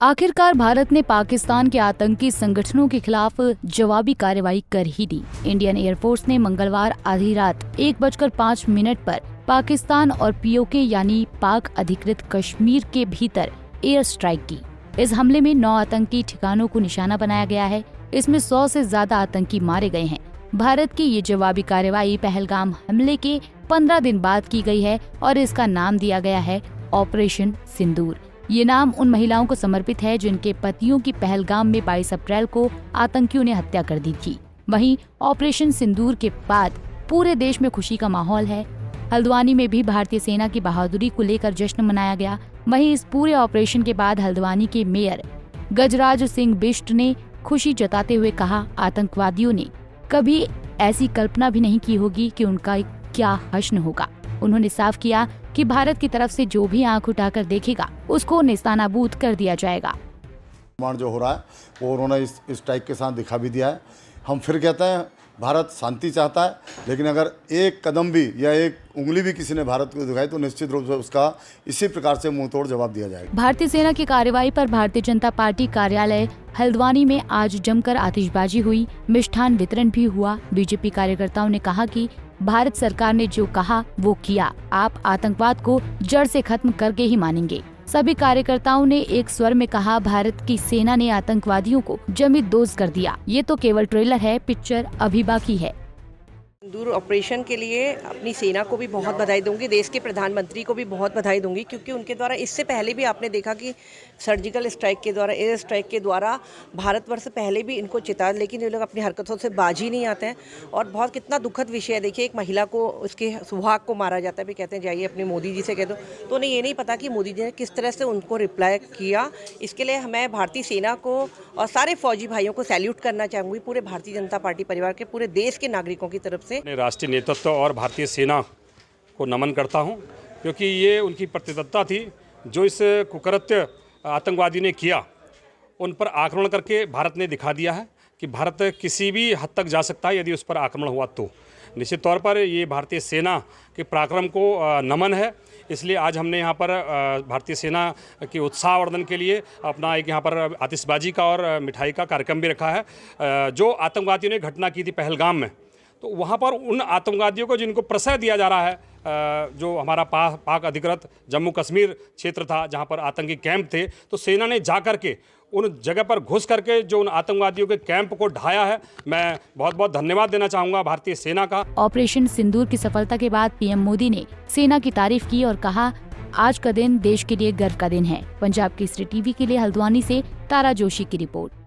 आखिरकार भारत ने पाकिस्तान के आतंकी संगठनों के खिलाफ जवाबी कार्रवाई कर ही दी। इंडियन एयरफोर्स ने मंगलवार आधी रात 1:05 पर पाकिस्तान और पीओके यानी पाक अधिकृत कश्मीर के भीतर एयर स्ट्राइक की। इस हमले में 9 आतंकी ठिकानों को निशाना बनाया गया है। इसमें 100 से ज्यादा आतंकी मारे गए हैं। भारत की ये जवाबी कार्रवाई पहलगाम हमले के 15 दिन बाद की गई है और इसका नाम दिया गया है ऑपरेशन सिंदूर। ये नाम उन महिलाओं को समर्पित है जिनके पतियों की पहलगाम में 22 अप्रैल को आतंकियों ने हत्या कर दी थी। वहीं ऑपरेशन सिंदूर के बाद पूरे देश में खुशी का माहौल है। हल्द्वानी में भी भारतीय सेना की बहादुरी को लेकर जश्न मनाया गया। वहीं इस पूरे ऑपरेशन के बाद हल्द्वानी के मेयर गजराज सिंह बिष्ट ने खुशी जताते हुए कहा, आतंकवादियों ने कभी ऐसी कल्पना भी नहीं की होगी कि उनका क्या हश्र होगा। उन्होंने साफ किया कि भारत की तरफ से जो भी आंख उठाकर देखेगा उसको नेस्तानाबूद कर दिया जाएगा। जो हो रहा है वो उन्होंने इस स्ट्राइक के साथ दिखा भी दिया है। हम फिर कहते हैं भारत शांति चाहता है, लेकिन अगर एक कदम भी या एक उंगली भी किसी ने भारत को दिखाई तो निश्चित रूप से उसका इसी प्रकार से मुंह तोड़ जवाब दिया जाएगा। भारतीय सेना की कार्रवाई पर भारतीय जनता पार्टी कार्यालय हल्द्वानी में आज जमकर आतिशबाजी हुई, मिष्ठान वितरण भी हुआ। बीजेपी कार्यकर्ताओं ने कहा कि भारत सरकार ने जो कहा वो किया। आप आतंकवाद को जड़ से खत्म करके ही मानेंगे। सभी कार्यकर्ताओं ने एक स्वर में कहा, भारत की सेना ने आतंकवादियों को जमी दोज कर दिया। ये तो केवल ट्रेलर है, पिक्चर अभी बाकी है। सिंदूर ऑपरेशन के लिए अपनी सेना को भी बहुत बधाई दूंगी, देश के प्रधानमंत्री को भी बहुत बधाई दूंगी, क्योंकि उनके द्वारा इससे पहले भी आपने देखा कि सर्जिकल स्ट्राइक के द्वारा, एयर स्ट्राइक के द्वारा भारतवर्ष पहले भी इनको चिता, लेकिन ये लोग अपनी हरकतों से बाज ही नहीं आते हैं। और बहुत कितना दुखद विषय है। देखिए, एक महिला को उसके सुहाग को मारा जाता है, भी कहते हैं जाइए अपने मोदी जी से कह दो, तो उन्हें ये नहीं पता कि मोदी जी ने किस तरह से उनको रिप्लाई किया। इसके लिए मैं भारतीय सेना को और सारे फौजी भाइयों को सैल्यूट करना चाहूँगी, पूरे भारतीय जनता पार्टी परिवार के, पूरे देश के नागरिकों की तरफ से राष्ट्रीय नेतृत्व और भारतीय सेना को नमन करता हूं, क्योंकि ये उनकी प्रतिबद्धता थी। जो इस कुकृत्य आतंकवादी ने किया, उन पर आक्रमण करके भारत ने दिखा दिया है कि भारत किसी भी हद तक जा सकता है यदि उस पर आक्रमण हुआ तो। निश्चित तौर पर ये भारतीय सेना के पराक्रम को नमन है। इसलिए आज हमने यहाँ पर भारतीय सेना के उत्साहवर्धन के लिए अपना एक यहाँ पर आतिशबाजी का और मिठाई का कार्यक्रम भी रखा है। जो आतंकवादियों ने घटना की थी पहलगाम में, तो वहाँ पर उन आतंकवादियों को जिनको प्रश्रय दिया जा रहा है, जो हमारा पाक अधिकृत जम्मू कश्मीर क्षेत्र था जहाँ पर आतंकी कैंप थे, तो सेना ने जा कर के उन जगह पर घुस करके जो उन आतंकवादियों के कैंप को ढाया है। मैं बहुत बहुत धन्यवाद देना चाहूँगा भारतीय सेना का। ऑपरेशन सिंदूर की सफलता के बाद पीएम मोदी ने सेना की तारीफ की और कहा, आज का दिन देश के लिए गर्व का दिन है। पंजाब केसरी टीवी के लिए हल्द्वानी से तारा जोशी की रिपोर्ट।